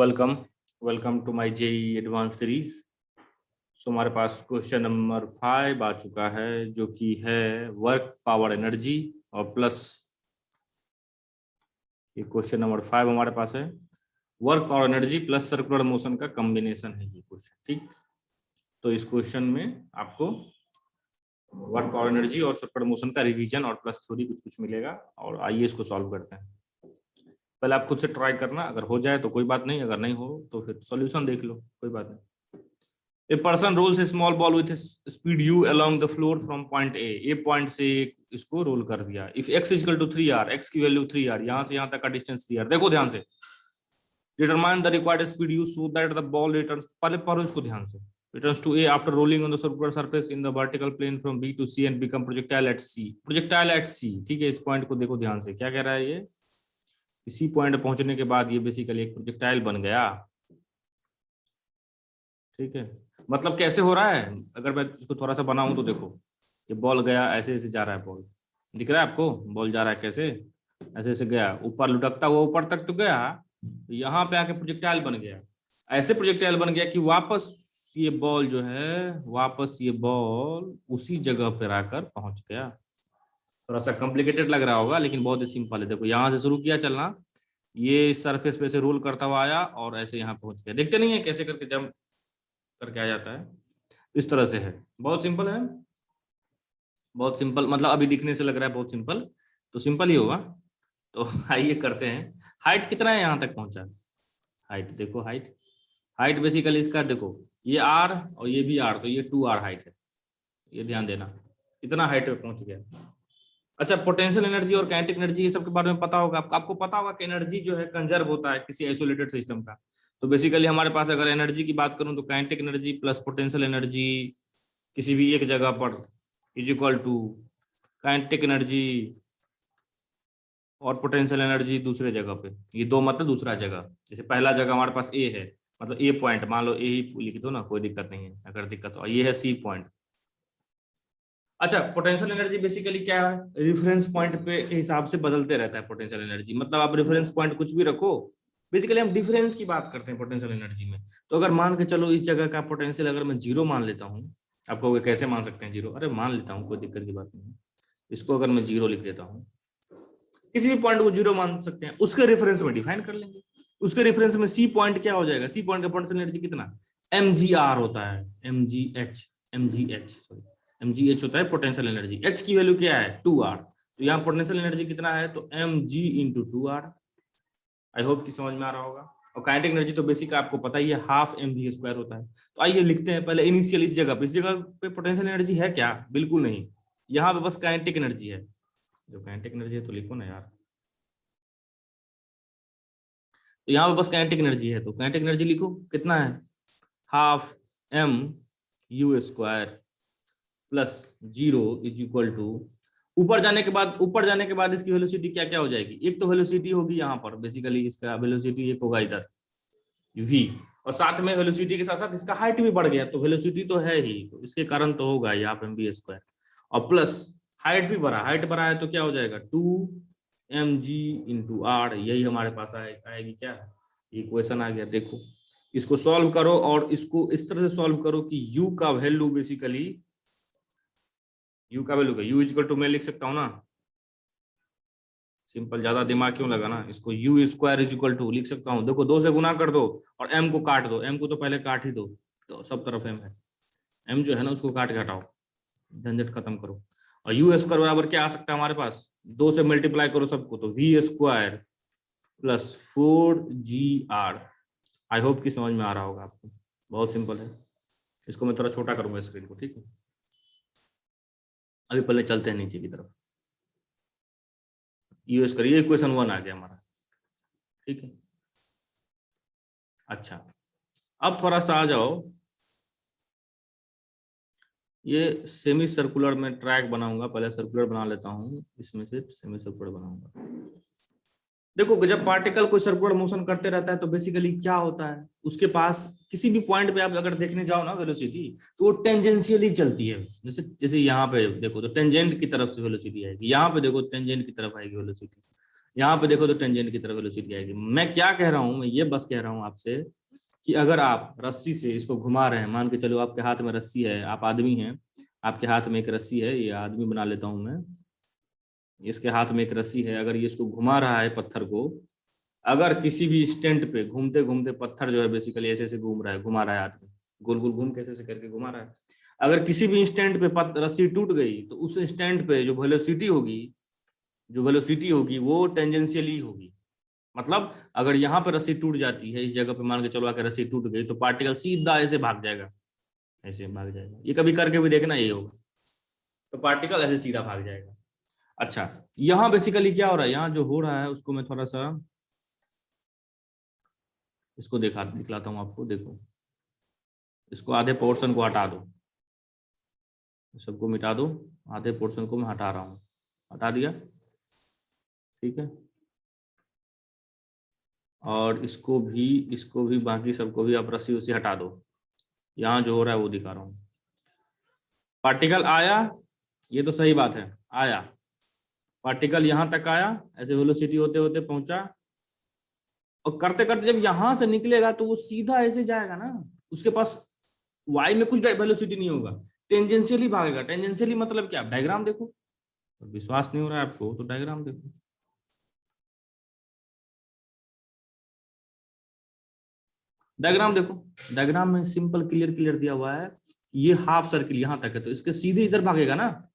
Welcome welcome to my JEE advance series. So हमारे पास question number 5 आ चुका है, जो कि है वर्क पावर एनर्जी और प्लस। ये क्वेश्चन नंबर 5 हमारे पास है, work power energy plus circular motion का कॉम्बिनेशन है ये क्वेश्चन। ठीक, तो इस क्वेश्चन में आपको वर्क पावर एनर्जी और सर्कुलर मोशन का रिवीजन और प्लस थ्योरी कुछ कुछ मिलेगा। और आइए इसको सॉल्व करते हैं। पहले आप खुद से ट्राई करना, अगर हो जाए तो कोई बात नहीं, अगर नहीं हो तो फिर सॉल्यूशन देख लो, कोई बात नहीं। A person rolls a small ball with a speed u along the floor from point A. A point से इसको रोल कर दिया। If x is equal to 3r, x की वैल्यू 3r, यहाँ से यहाँ तक का डिस्टेंस 3r। देखो ध्यान से, determine the required speed u so that the ball returns, पहले पढ़ो इसको ध्यान से, returns to A after rolling on the circular surface in the vertical plane from B to C and become projectile at C. projectile at C, ठीक है। इस point को देखो ध्यान से, क्या कह रहा है ये, इसी पॉइंट पहुंचने के बाद ये बेसिकली एक प्रोजेक्टाइल बन गया। ठीक है, मतलब कैसे हो रहा है, अगर मैं इसको थोड़ा सा बनाऊं तो देखो, ये बॉल गया, ऐसे ऐसे जा रहा है बॉल, दिख रहा है आपको, बॉल जा रहा है कैसे, ऐसे ऐसे गया, ऊपर लुढ़कता हुआ ऊपर तक तो गया, तो यहाँ पे आके प्रोजेक्टाइल बन गया। ऐसे प्रोजेक्टाइल बन गया कि वापस ये बॉल जो है, वापस ये बॉल उसी जगह पर आकर पहुंच गया। थोड़ा सा कॉम्प्लिकेटेड लग रहा होगा, लेकिन बहुत ही सिंपल है। देखो यहाँ से शुरू किया चलना, ये सरफेस पे से रोल करता हुआ आया और ऐसे यहाँ पहुंच गया। देखते नहीं है कैसे करके जंप करके आ जाता है, इस तरह से है। बहुत सिंपल है, बहुत सिंपल, मतलब अभी दिखने से लग रहा है बहुत सिंपल, तो सिंपल ही होगा। तो आइए करते हैं। हाइट कितना है यहाँ तक पहुंचा, हाइट देखो, हाइट हाइट बेसिकली इसका देखो, ये आर और ये भी आर, तो ये 2r हाइट है, ये ध्यान देना, इतना हाइट पे पहुंच गया। अच्छा, पोटेंशियल एनर्जी और काइनेटिक एनर्जी ये सब के बारे में पता होगा आपको पता होगा कि एनर्जी जो है कंजर्व होता है किसी आइसोलेटेड सिस्टम का। तो बेसिकली हमारे पास अगर एनर्जी की बात करूं तो kinetic energy plus potential energy किसी भी एक जगह पर is equal to kinetic energy और पोटेंशियल एनर्जी दूसरे जगह पे। ये दो मतलब दूसरा जगह, जैसे पहला जगह हमारे पास ए है, मतलब ए पॉइंट, मान लो ए ही लिख दो ना, कोई दिक्कत नहीं है अगर दिक्कत हो। ये है सी पॉइंट। अच्छा, पोटेंशियल एनर्जी बेसिकली क्या है, रेफरेंस पॉइंट पे हिसाब से बदलते रहता है पोटेंशियल एनर्जी। मतलब आप रेफरेंस पॉइंट कुछ भी रखो, बेसिकली हम डिफरेंस की बात करते हैं पोटेंशियल एनर्जी में। तो अगर मान के चलो इस जगह का पोटेंशियल अगर मैं 0 मान लेता हूँ, आपको कैसे मान सकते हैं 0, अरे मान लेता हूँ, कोई दिक्कत की बात नहीं है। इसको अगर मैं 0 लिख देता हूँ, किसी भी पॉइंट को 0 मान सकते हैं, उसके रेफरेंस में डिफाइन कर लेंगे। उसके रेफरेंस में सी पॉइंट क्या हो जाएगा, सी पॉइंट का पोटेंशियल एनर्जी कितना, mgr होता है, mgh होता है पोटेंशियल एनर्जी। h की वैल्यू क्या है 2r, तो यहाँ पोटेंशियल एनर्जी कितना है, तो mg into 2r। I hope कि समझ में आ रहा होगा। और काइनेटिक एनर्जी तो बेसिक आपको पता ही है, हाफ mv² होता है। तो आइए लिखते हैं पहले इनिशियल इस जगह पे, इस जगह पे पोटेंशियल एनर्जी है क्या, बिल्कुल नहीं, यहाँ पे बस काइनेटिक एनर्जी है। जो काइनेटिक एनर्जी है तो लिखो ना यार, तो यहाँ पे बस काइनेटिक एनर्जी है, तो काइनेटिक एनर्जी लिखो, कितना है, half m u² plus 0 is equal to, ऊपर जाने के बाद इसकी वेलोसिटी क्या क्या हो जाएगी, एक तो वेलोसिटी होगी यहाँ पर, बेसिकली इसका वेलोसिटी एक होगा इधर v, और साथ में वेलोसिटी के साथ साथ इसका हाइट भी बढ़ गया, तो वेलोसिटी तो है ही, तो इसके कारण तो होगा यहाँ पे mv², और प्लस हाइट भी बढ़ा, हाइट बढ़ा है तो क्या हो जाएगा 2mg इंटू r। यही हमारे पास आएगी क्या, इक्वेशन आ गया। देखो इसको सॉल्व करो और इसको इस तरह से सॉल्व करो कि u का वैल्यू बेसिकली, u का वैल्यू u इक्वल टू मैं लिख सकता हूं ना, सिंपल, ज्यादा दिमाग क्यों लगाना, इसको u² इज इक्वल टू लिख सकता हूं। देखो 2 से गुना कर दो और m को काट दो, m को तो पहले काट ही दो, तो सब तरफ m है, m जो है ना उसको काट घटाओ, झंझट खत्म करो। और u² बराबर क्या आ सकता है हमारे पास, 2 से मल्टीप्लाई करो सबको, तो v² plus 4gr। I hope कि समझ में आ रहा होगा आपको, बहुत सिंपल है। इसको मैं थोड़ा छोटा करूंगा स्क्रीन को, ठीक है। अभी पहले चलते हैं नीचे की तरफ, यूज करिए, इक्वेशन 1 आ गया हमारा, ठीक है। अच्छा, अब थोड़ा सा आ जाओ, ये सेमी सर्कुलर में ट्रैक बनाऊंगा, पहले सर्कुलर बना लेता हूँ, इसमें से सेमी सर्कुलर बनाऊंगा। देखो जब पार्टिकल कोई सर्कुलर मोशन करते रहता है तो बेसिकली क्या होता है, उसके पास किसी भी पॉइंट पे आप अगर देखने जाओ ना वेलोसिटी, तो वो टेंजेंशियली चलती है। जैसे जैसे यहाँ पे देखो तो टेंजेंट की तरफ से वेलोसिटी आएगी, यहाँ पे देखो टेंजेंट की तरफ आएगी वेलोसिटी, यहाँ पे देखो तो टेंजेंट की तरफ वेलोसिटी आएगी। मैं क्या कह रहा हूँ, मैं ये बस कह रहा हूँ आपसे कि अगर आप रस्सी से इसको घुमा रहे हैं, मान के चलो आपके हाथ में रस्सी है, आप आदमी हैं, आपके हाथ में एक रस्सी है, ये आदमी बना लेता हूं मैं, इसके हाथ में एक रस्सी है, अगर ये इसको घुमा रहा है पत्थर को, अगर किसी भी स्टेंट पे घूमते घूमते पत्थर जो है बेसिकली ऐसे ऐसे घूम रहा है, घुमा रहा है हाथ में, गोल गोल घूम कैसे ऐसे करके घुमा रहा है, अगर किसी भी इंस्टेंट पे रस्सी टूट गई तो उस इंस्टेंट पे जो वेलोसिटी होगी वो टेंजेंशियली होगी। मतलब अगर यहाँ पे रस्सी टूट जाती है, इस जगह पे मान के चलो आकर रस्सी टूट गई, तो पार्टिकल सीधा ऐसे भाग जाएगा, ऐसे भाग जाएगा। ये कभी करके भी देखना, ये होगा, तो पार्टिकल ऐसे सीधा भाग जाएगा। अच्छा, यहाँ बेसिकली क्या हो रहा है, यहाँ जो हो रहा है उसको मैं थोड़ा सा इसको दिखलाता हूँ आपको। देखो, इसको आधे पोर्शन को हटा दो, सबको मिटा दो, आधे पोर्शन को मैं हटा रहा हूँ, हटा दिया, ठीक है। और इसको भी बाकी सबको भी आप रस्सी उसी हटा दो। यहाँ जो हो रहा है वो दिखा रहा हूँ। पार्टिकल आया, ये तो सही बात है, आया पार्टिकल यहाँ तक आया, ऐसे वेलोसिटी होते होते पहुंचा, और करते करते जब यहां से निकलेगा तो वो सीधा ऐसे जाएगा ना, उसके पास वाई में कुछ वेलोसिटी नहीं होगा, टेंजेंशियली भागेगा। टेंजेंशियली मतलब क्या, डायग्राम देखो, तो विश्वास नहीं हो रहा है आपको तो डायग्राम देखो। डायग्राम देखो, डायग्राम में सिंपल क्लियर क्लियर दिया हुआ है, ये हाफ सर्किल यहां तक है तो इसके सीधे इधर भागेगा ना,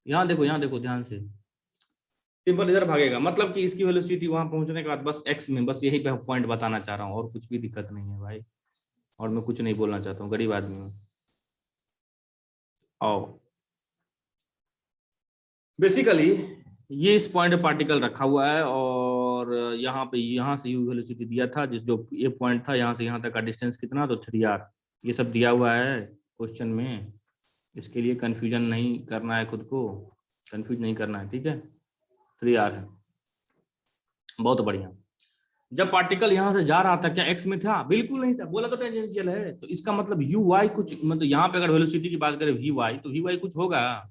यहाँ देखो ध्यान से, सिंपल इधर भागेगा, मतलब कि इसकी वेलोसिटी वहां पहुंचने के बाद बस एक्स में, बस यही पे पॉइंट बताना चाह रहा हूँ, और कुछ भी दिक्कत नहीं है भाई, और मैं कुछ नहीं बोलना चाहता हूँ, गरीब आदमी हूँ। आओ, बेसिकली ये इस पॉइंट पे पार्टिकल रखा हुआ है, और यहाँ से यू वेलोसिटी दिया था, जिस जो ये पॉइंट था यहाँ से यहाँ तक का डिस्टेंस कितना, तो 3r, ये सब दिया हुआ है क्वेश्चन में। इसके लिए कंफ्यूजन नहीं करना है, खुद को कंफ्यूज नहीं करना है, ठीक है। 3r है, बहुत बढ़िया। जब पार्टिकल यहाँ से जा रहा था क्या एक्स में था, बिल्कुल नहीं था, बोला तो टेंजेंशियल है, तो इसका मतलब यू वाई कुछ, मतलब यहाँ पे अगर वेलोसिटी की बात करें वी वाई, तो वी वाई कुछ होगा,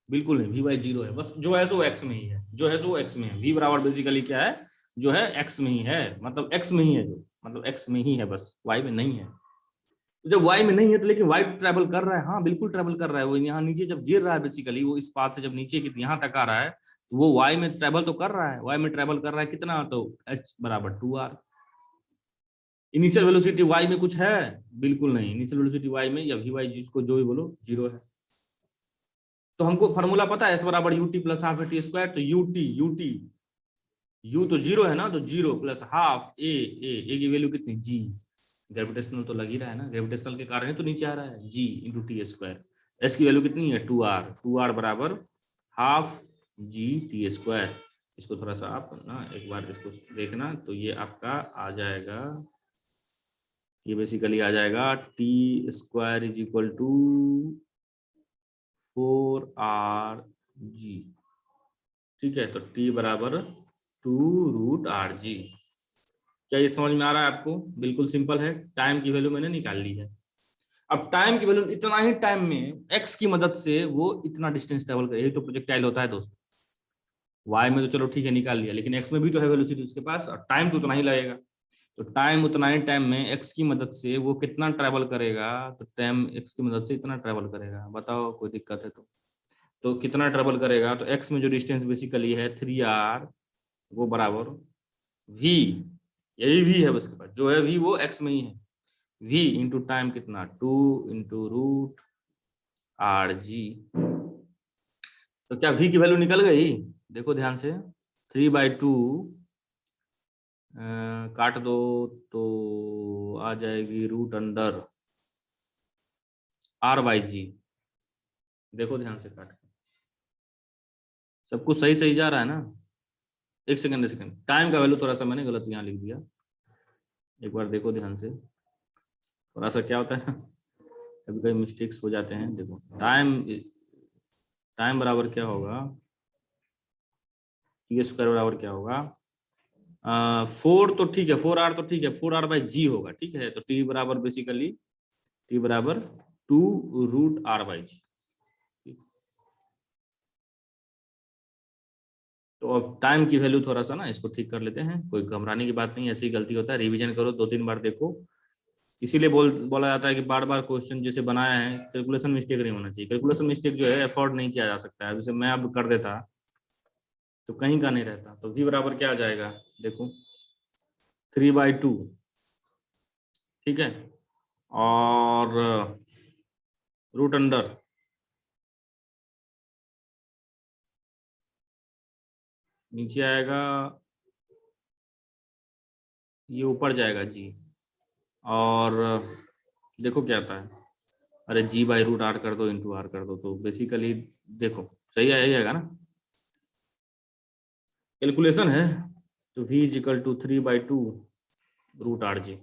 बिल्कुल नहीं, वी वाई 0 है, बस जो है सो एक्स में ही है, जो है सो एक्स में है। वी बराबर बेसिकली क्या है, जो है एक्स में ही है, मतलब एक्स में ही है, जो मतलब एक्स में ही है, बस वाई में नहीं है। तो जब वाई में नहीं है तो लेकिन वाई ट्रेवल कर रहा है, हाँ बिल्कुल ट्रेवल कर रहा है, वो यहाँ नीचे जब गिर रहा है बेसिकली, वो इस पाथ से जब नीचे यहाँ तक आ रहा है, तो वो वाई में ट्रेवल तो कर रहा है, वाई में ट्रेवल कर रहा है कितना, तो एच बराबर 2r। इनिशियल वेलोसिटी वाई में कुछ है, बिल्कुल नहीं, इनिशियल वेलोसिटी वाई में या वी वाई जिसको जो भी बोलो 0 है। तो हमको फॉर्मूला पता है, एस बराबर UT plus half A T square, तो यूटी यू तो 0 है ना, तो 0 प्लस हाफ ए की वैल्यू कितनी, जी, ग्रेविटेशनल तो लग ही रहा है ना, ग्रेविटेशनल के कारण तो नीचे आ रहा है, जी इंटू टी स्क्वायर। एस की वैल्यू कितनी है 2r बराबर हाफ जी टी स्क्वायर। इसको थोड़ा सा आप ना एक बार इसको देखना, तो ये आपका आ जाएगा, ये बेसिकली आ जाएगा t square is equal to 4r g, ठीक है। तो टी बराबर 2√r(g). क्या ये समझ में आ रहा है आपको, बिल्कुल सिंपल है, टाइम की वैल्यू मैंने निकाल ली है। अब टाइम की वैल्यू, इतना ही टाइम में एक्स की मदद से वो इतना डिस्टेंस ट्रेवल करे, यही तो प्रोजेक्टाइल होता है दोस्त। वाई में तो चलो ठीक है निकाल लिया, लेकिन एक्स में भी तो है वेलोसिटी उसके पास, और टाइम तो उतना ही लगेगा। तो टाइम उतना ही टाइम में एक्स की मदद से वो कितना ट्रेवल करेगा, तो टाइम एक्स की मदद से इतना ट्रेवल करेगा, बताओ कोई दिक्कत है तो कितना ट्रेवल करेगा, तो एक्स में जो डिस्टेंस बेसिकली है 3r, वो बराबर v, यही v है उसके पास, जो है v वो x में ही है, v इंटू टाइम कितना 2 × √r(g). तो क्या v की वैल्यू निकल गई, देखो ध्यान से, 3/2 काट दो तो आ जाएगी √r/g। देखो ध्यान से काट के, सब कुछ सही सही जा रहा है ना। एक सेकंड, टाइम का वैल्यू थोड़ा सा मैंने गलत यहाँ लिख दिया, एक बार देखो ध्यान से, थोड़ा सा क्या होता है कभी कभी मिस्टेक्स हो जाते हैं। देखो टाइम बराबर क्या होगा, टी स्क्वायर बराबर क्या होगा, 4 तो ठीक है, 4r तो ठीक है, 4r/g होगा, ठीक है। तो टी बराबर बेसिकली टी बराबर 2√r/g। तो अब टाइम की वैल्यू थोड़ा सा ना इसको ठीक कर लेते हैं, कोई घबराने की बात नहीं, ऐसी गलती होता है, रिवीजन करो, 2-3 बार देखो। इसीलिए बोला जाता है कि बार बार क्वेश्चन जैसे बनाया है कैलकुलेशन मिस्टेक नहीं होना चाहिए। कैलकुलेशन मिस्टेक जो है अफोर्ड नहीं किया जा सकता है। जैसे मैं अब कर देता तो कहीं का नहीं रहता। तो v बराबर क्या आ जाएगा, देखो 3/2, ठीक है, और रूट अंडर नीचे आएगा, ये ऊपर जाएगा जी, और देखो क्या आता है, अरे g/√r कर दो, इंटू r कर दो, तो बेसिकली देखो सही है, यही आएगा ना, कैलकुलेशन है। तो v = 3/2 √r/g,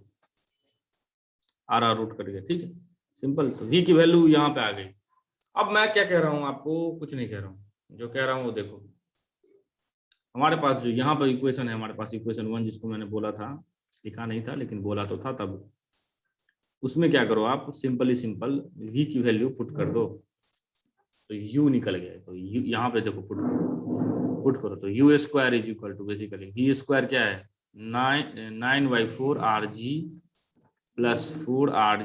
r रूट कर गया, ठीक है, सिंपल। तो v की वैल्यू यहाँ पे आ गई। अब मैं क्या कह रहा हूँ आपको, कुछ नहीं कह रहा हूँ, जो कह रहा हूँ वो देखो। हमारे पास जो यहाँ पर इक्वेशन है, हमारे पास इक्वेशन 1 जिसको मैंने बोला था, लिखा नहीं था लेकिन बोला तो था तब, उसमें क्या करो आप, सिंपली सिंपल v की वैल्यू पुट कर दो, तो u निकल गया। तो यहाँ पे देखो पुट करो, तो u² = बेसिकली v² क्या है, 9/4 प्लस 4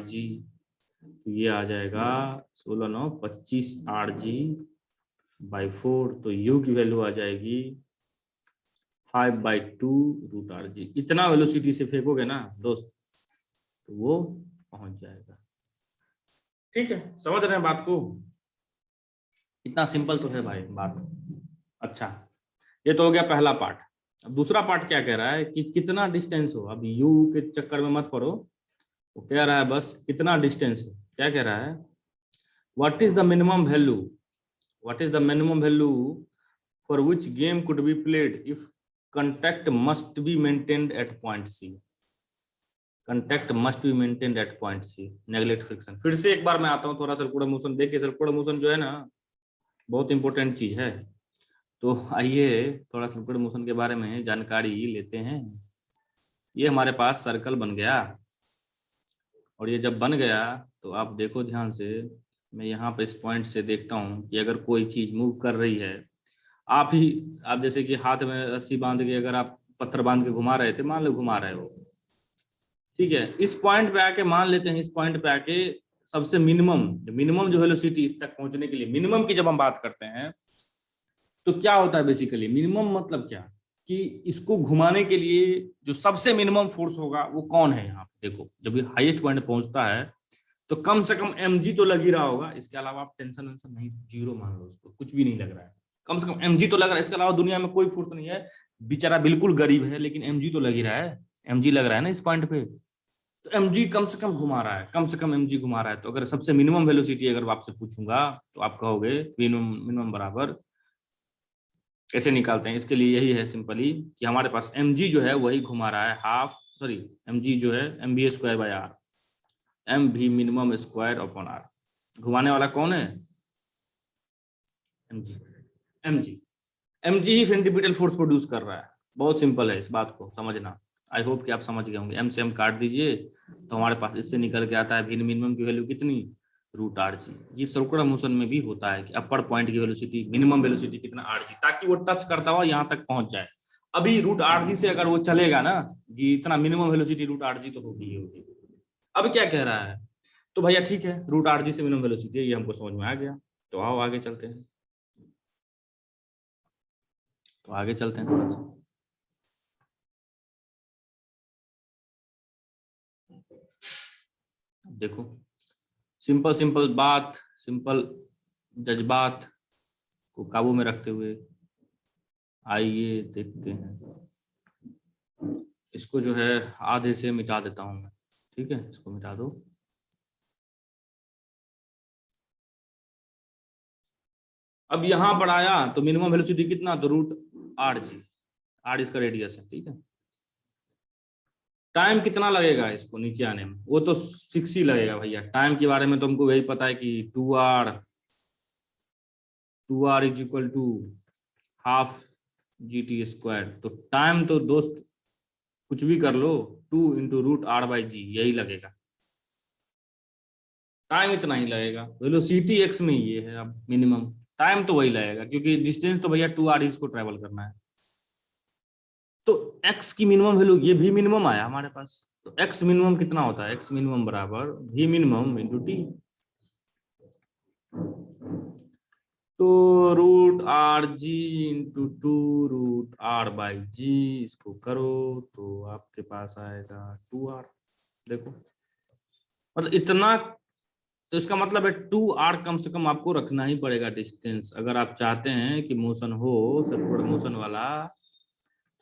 ये आ जाएगा 16×9 25 तो u की वैल्यू आ जाएगी 5/2 √r/g। इतना वेलोसिटी से फेंकोगे ना दोस्त तो वो पहुंच जाएगा। ठीक है, समझ रहे हैं बात को, इतना सिंपल तो है भाई बात। अच्छा, ये तो हो गया पहला पार्ट। अब दूसरा पार्ट क्या कह रहा है कि कितना डिस्टेंस हो। अब u के चक्कर में मत पड़ो, वो कह रहा है बस कितना डिस्टेंस हो। क्या कह रहा है, what is the minimum value, what is the minimum value for which game could be played if contact must be maintained at point C, contact must be maintained at point C, neglect friction. फिर से एक बार मैं आता हूँ, थोड़ा circular motion देखिए। Circular motion जो है ना बहुत इंपॉर्टेंट चीज है, तो आइए थोड़ा सर्कुलर मोशन के बारे में जानकारी लेते हैं। ये हमारे पास सर्कल बन गया, और ये जब बन गया तो आप देखो ध्यान से, मैं यहाँ पे इस पॉइंट से देखता हूँ कि अगर कोई चीज मूव कर रही है, आप जैसे कि हाथ में रस्सी बांध के अगर आप पत्थर बांध के घुमा रहे थे, मान लो घुमा रहे हो, ठीक है, इस पॉइंट पे आके मान लेते हैं, इस पॉइंट पे आके सबसे मिनिमम जो वेलोसिटी इस तक पहुंचने के लिए, मिनिमम की जब हम बात करते हैं तो क्या होता है बेसिकली, मिनिमम मतलब क्या, कि इसको घुमाने के लिए जो सबसे मिनिमम फोर्स होगा वो कौन है। यहाँ पे देखो, जब ये हाईएस्ट पॉइंट पहुंचता है तो कम से कम mg तो लग ही रहा होगा। इसके अलावा आप टेंशन वेंशन नहीं, जीरो मान लो उसको, कुछ भी नहीं लग रहा है, कम से कम mg तो लग रहा है। इसके अलावा दुनिया में कोई फोर्स नहीं है, बेचारा बिल्कुल गरीब है लेकिन mg तो लग ही रहा है, mg लग रहा है ना इस पॉइंट पे। तो mg कम से कम घुमा रहा है, कम से कम mg घुमा रहा है। तो अगर सबसे मिनिमम वेलोसिटी अगर आपसे पूछूंगा तो आप कहोगे मिनिमम बराबर कैसे निकालते हैं। इसके लिए यही है सिंपली कि हमारे पास mg जो है वही घुमा रहा है mg जो है mv²/r, एम भी मिनिमम स्क्वायर अपॉन आर। घुमाने वाला कौन है, mg। mg mg ही सेंट्रीपिटल फोर्स प्रोड्यूस कर रहा है। बहुत सिंपल है, इस बात को समझना। आई होप कि आप समझ गए होंगे। m से m काट दीजिए तो हमारे पास इससे निकल के आता है मिनिमम की वैल्यू कितनी, √r/g। ये सर्कुलर मोशन में भी होता है कि अपर पॉइंट की वेलोसिटी, मिनिमम वेलोसिटी कितना r/g, ताकि वो टच करता हुआ यहाँ तक पहुंच जाए। अभी √r/g से अगर वो चलेगा ना, कि इतना मिनिमम वेलोसिटी √r/g तो होगी ही होगी। अब क्या कह रहा है, तो भैया ठीक है, √r/g से मिनिमम वेलोसिटी है, ये हमको समझ में आ गया। तो आओ आगे चलते हैं, तो आगे चलते हैं थोड़ा सा। देखो, सिंपल सिंपल बात, सिंपल जज्बात को काबू में रखते हुए आइए देखते हैं। इसको जो है आधे से मिटा देता हूं मैं, ठीक है, इसको मिटा दो। अब यहां पर आया तो मिनिमम वेलोसिटी कितना, तो √r/g, r इसका रेडियस है, ठीक है। टाइम कितना लगेगा इसको नीचे आने में, वो तो फिक्स ही लगेगा भैया। टाइम के बारे में तो हमको यही पता है कि 2r = हाफ gt²। तो टाइम तो दोस्त कुछ भी कर लो, 2 × √r/g यही लगेगा, टाइम इतना ही लगेगा। वेलोसिटी x में ये है अब मिनिमम, टाइम तो वही लगेगा क्योंकि डिस्टेंस तो भैया 2r इसको ट्रेवल करना है। तो x की मिनिमम वैल्यू, ये भी मिनिमम आया हमारे पास, तो x मिनिमम कितना होता है, x मिनिमम बराबर v मिनिमम इंटू टी। तो root r g into 2√r/g, इसको करो तो आपके पास आएगा 2r। देखो मतलब इतना, तो इसका मतलब है 2r कम से कम आपको रखना ही पड़ेगा डिस्टेंस, अगर आप चाहते हैं कि मोशन हो सर्कुलर मोशन वाला,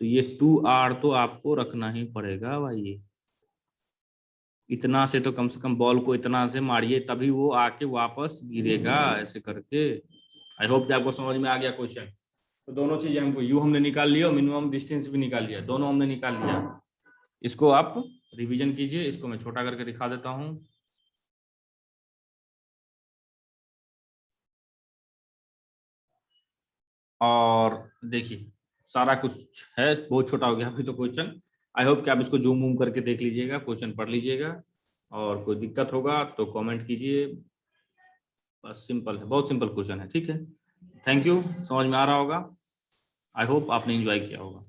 तो ये 2r तो आपको रखना ही पड़ेगा भाई। ये इतना से तो कम से कम बॉल को इतना से मारिए तभी वो आके वापस गिरेगा, ऐसे करके। आई होप कि आपको समझ में आ गया क्वेश्चन। तो दोनों चीजें हमको, यू हमने निकाल लिया और मिनिमम डिस्टेंस भी निकाल लिया, दोनों हमने निकाल लिया। इसको आप रिवीजन कीजिए, इसको मैं छोटा करके दिखा देता हूं। और देखिए सारा कुछ है, बहुत छोटा हो गया अभी तो क्वेश्चन। आई होप कि आप इसको जूम वूम करके देख लीजिएगा, क्वेश्चन पढ़ लीजिएगा, और कोई दिक्कत होगा तो कमेंट कीजिए। बस सिंपल है, बहुत सिंपल क्वेश्चन है, ठीक है। थैंक यू, समझ में आ रहा होगा। आई होप आपने एंजॉय किया होगा।